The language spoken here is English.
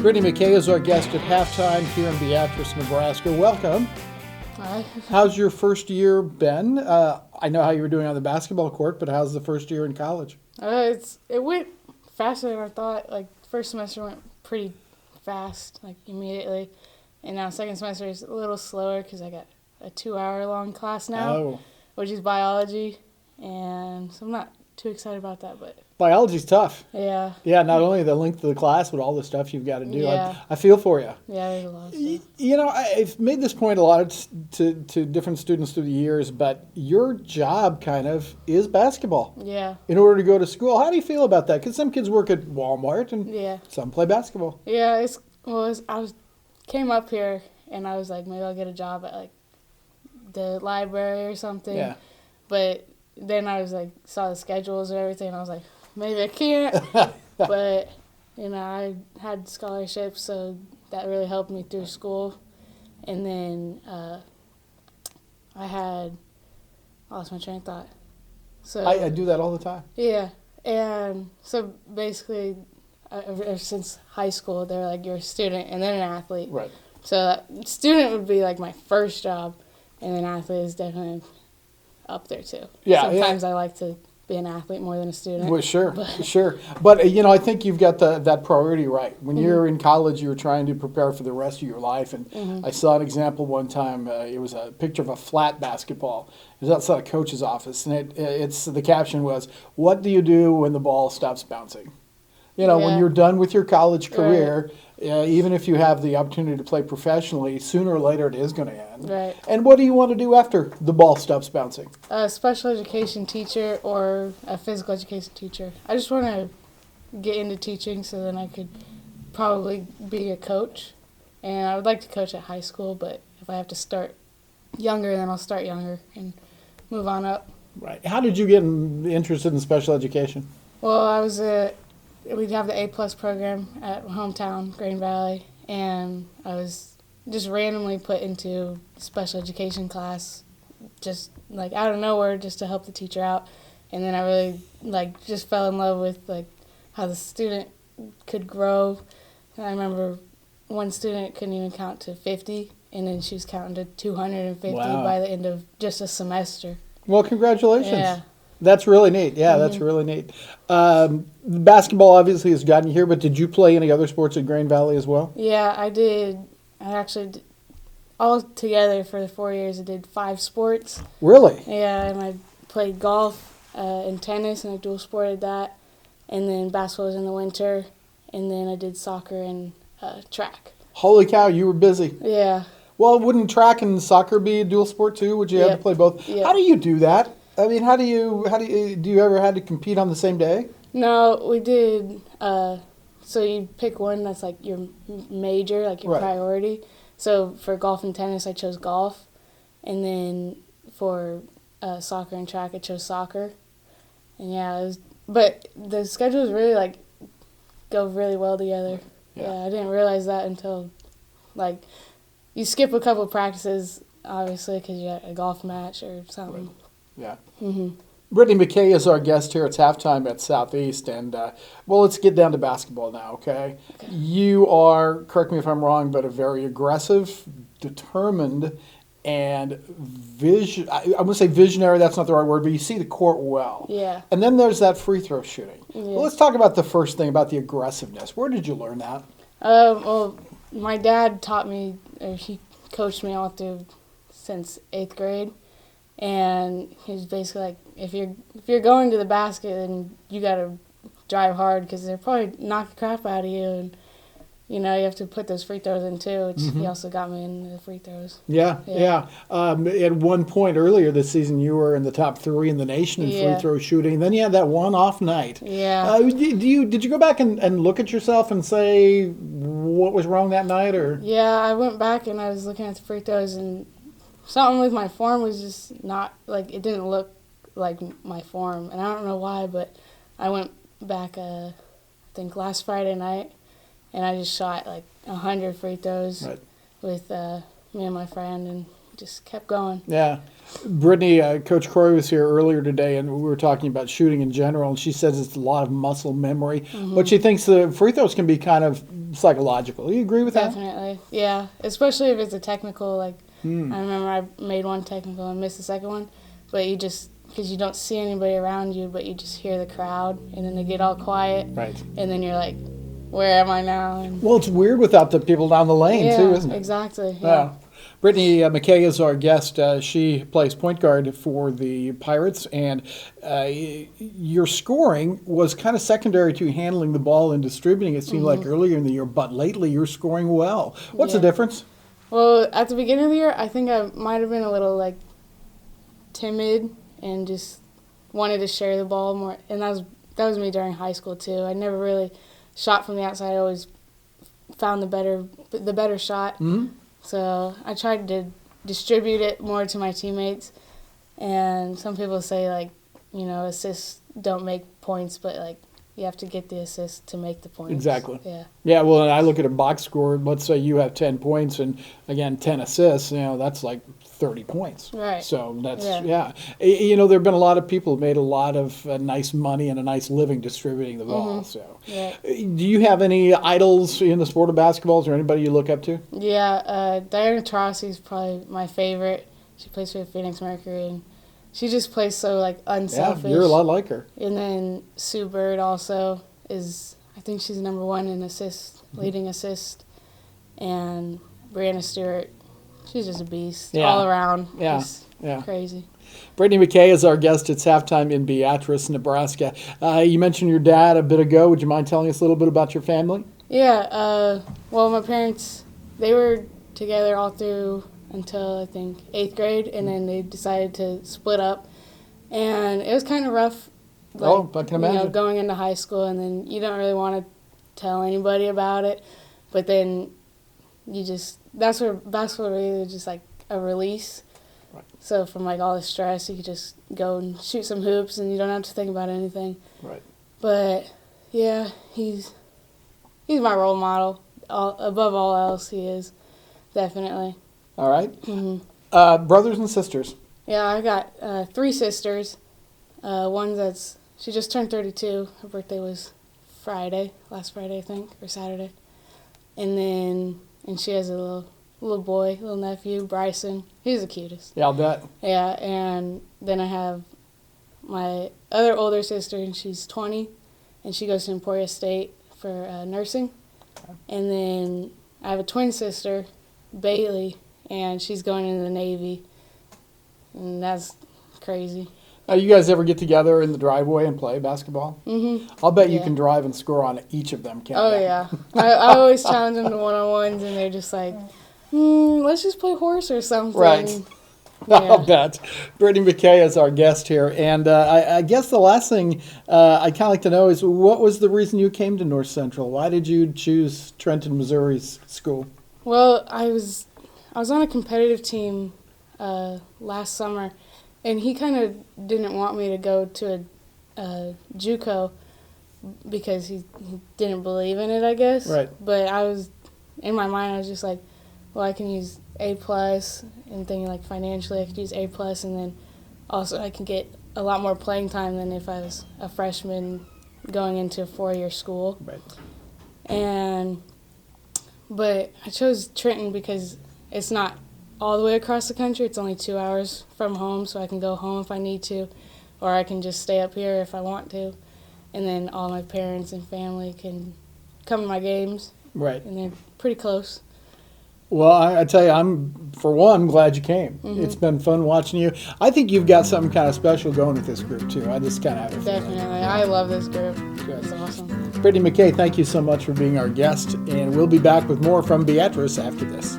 Brittney McKay is our guest at halftime here in Beatrice, Nebraska. Welcome. Hi. How's your first year been? I know how you were doing on the basketball court, but how's the first year in college? It went faster than I thought. Like, first semester went pretty fast, like immediately. And now second semester is a little slower because I got a 2-hour-long class now, which is biology. And so I'm not too excited about that, but Biology's tough. yeah. Yeah, not only the length of the class, but all the stuff you've got to do. Yeah. I feel for you. Yeah, there's a lot of stuff. You know, I've made this point a lot to different students through the years, but your job kind of is basketball. Yeah. In order to go to school, how do you feel about that? Because some kids work at Walmart and Yeah. some play basketball. Yeah, came up here and I was like, maybe I'll get a job at like the library or something. Yeah. But then I was like, saw the schedules and everything, and I was like, maybe I can't. But, you know, I had scholarships, so that really helped me through school. And then I lost my train of thought. So I do that all the time. yeah. And so basically, ever since high school, they're like, you're a student and then an athlete. Right. So student would be like my first job, and then athlete is definitely up there too. Yeah, Sometimes I like to be an athlete more than a student. Well, sure. But, you know, I think you've got that priority right. When you're in college, you're trying to prepare for the rest of your life. And I saw an example one time. It was a picture of a flat basketball. It was outside a coach's office. And the caption was, "What do you do when the ball stops bouncing?" You know, when you're done with your college career, even if you have the opportunity to play professionally, sooner or later it is going to end. Right. And what do you want to do after the ball stops bouncing? A special education teacher or a physical education teacher. I just want to get into teaching so then I could probably be a coach. And I would like to coach at high school, but if I have to start younger, then I'll start younger and move on up. Right. How did you get interested in special education? Well, we'd have the A+ program at my hometown, Green Valley, and I was just randomly put into special education class, just like out of nowhere, just to help the teacher out. And then I really just fell in love with how the student could grow. And I remember one student couldn't even count to 50, and then she was counting to 250 by the end of just a semester. Well, congratulations. Yeah. That's really neat. Yeah, that's really neat. Basketball obviously has gotten you here, but did you play any other sports at Green Valley as well? Yeah, I did. I actually did, all together for the 4 years, I did 5 sports. Really? Yeah, and I played golf and tennis, and I dual sported that. And then basketball was in the winter, and then I did soccer and track. Holy cow, you were busy. Yeah. Well, wouldn't track and soccer be a dual sport too? Would you have to play both? Yep. How do you do that? I mean, do you ever had to compete on the same day? No, we did. So you pick one that's like your major, like your priority. So for golf and tennis, I chose golf. And then for soccer and track, I chose soccer. And but the schedules really go really well together. Yeah, I didn't realize that until you skip a couple of practices, obviously, because you had a golf match or something. Right. Yeah. Mm-hmm. Brittney McKay is our guest here. It's halftime at Southeast. And, let's get down to basketball now, okay? You are, correct me if I'm wrong, but a very aggressive, determined, and I wouldn't say visionary, that's not the right word, but you see the court well. Yeah. And then there's that free throw shooting. Yeah. Well, let's talk about the first thing, about the aggressiveness. Where did you learn that? Well, my dad taught me, or he coached me all through since 8th grade. And he was basically like, if you're going to the basket, then you got to drive hard because they'll probably knock the crap out of you. And, you have to put those free throws in too, which he also got me in the free throws. Yeah. At one point earlier this season, you were in the top 3 in the nation in free throw shooting. Then you had that one off night. Yeah. Did you go back and look at yourself and say what was wrong that night? Or? Yeah, I went back and I was looking at the free throws, and something with my form was just not, it didn't look like my form. And I don't know why, but I went back, I think last Friday night, and I just shot 100 free throws with me and my friend, and just kept going. Yeah. Brittney, Coach Croy was here earlier today, and we were talking about shooting in general, and she says it's a lot of muscle memory. But she thinks the free throws can be kind of psychological. You agree with that? Definitely, yeah. Especially if it's a technical, like, I remember I made one technical and missed the second one, but you just, because you don't see anybody around you, but you just hear the crowd, and then they get all quiet, Right. and then you're like, where am I now? And, Well, it's weird without the people down the lane, yeah, too, isn't it? Exactly, yeah. Yeah. Brittney McKay is our guest. She plays point guard for the Pirates, and your scoring was kind of secondary to handling the ball and distributing. It seemed like earlier in the year, but lately you're scoring well. What's the Yeah. difference? Well, at the beginning of the year, I think I might have been a little, like, timid and just wanted to share the ball more. And that was me during high school, too. I never really shot from the outside. I always found the better shot. Mm-hmm. So I tried to distribute it more to my teammates. And some people say, like, you know, assists don't make points, but, like, you have to get the assist to make the points. Exactly. Yeah. Yeah, well, and I look at a box score. Let's say you have 10 points and, again, 10 assists. That's like 30 points. Right. So that's, Yeah. there have been a lot of people who made a lot of nice money and a nice living distributing the ball. So, Yeah. do you have any idols in the sport of basketball? Is there anybody you look up to? Yeah, Diana Taurasi is probably my favorite. She plays for the Phoenix Mercury, and she just plays so, like, unselfish. Yeah, you're a lot like her. And then Sue Bird also is, I think she's number one in assist, leading assist. And Brianna Stewart, she's just a beast all around. Yeah, Just yeah. crazy. Brittney McKay is our guest. It's halftime in Beatrice, Nebraska. You mentioned your dad a bit ago. Would you mind telling us a little bit about your family? Yeah, well, my parents, they were together all through until, I think, 8th grade, and then they decided to split up. And it was kind of rough. Like, I can imagine. Going into high school, and then you don't really want to tell anybody about it. But then you just, that's where basketball really is just like a release. Right. So from like all the stress, you could just go and shoot some hoops, and you don't have to think about anything. Right. But yeah, he's my role model. Above all else, he is definitely. All right. Mm-hmm. Brothers and sisters. Yeah, I got 3 sisters. One she just turned 32. Her birthday was last Friday, I think, or Saturday. And she has a little boy, little nephew, Bryson. He's the cutest. Yeah, I'll bet. Yeah, and then I have my other older sister, and she's 20, and she goes to Emporia State for nursing. Okay. And then I have a twin sister, Bailey, and she's going into the Navy, and that's crazy. You guys ever get together in the driveway and play basketball? Mm-hmm. I'll bet you can drive and score on each of them, can't you? Oh, yeah. I always challenge them to one-on-ones, and they're just like, let's just play horse or something. Right. Yeah. I'll bet. Brittney McKay is our guest here. And I guess the last thing I'd kind of like to know is, what was the reason you came to North Central? Why did you choose Trenton, Missouri's school? Well, I was on a competitive team last summer, and he kind of didn't want me to go to a JUCO because he didn't believe in it, I guess. Right. But in my mind, I was just like, well, I can use A+, and thinking like financially I could use A+, and then also I can get a lot more playing time than if I was a freshman going into a 4-year school. Right. But I chose Trenton because it's not all the way across the country. It's only 2 hours from home, so I can go home if I need to, or I can just stay up here if I want to. And then all my parents and family can come to my games. Right. And they're pretty close. Well, I tell you, I'm glad you came. Mm-hmm. It's been fun watching you. I think you've got something kind of special going with this group, too. I just kind of have a feeling. Definitely. I love this group. Good. It's awesome. Brittney McKay, thank you so much for being our guest, and we'll be back with more from Beatrice after this.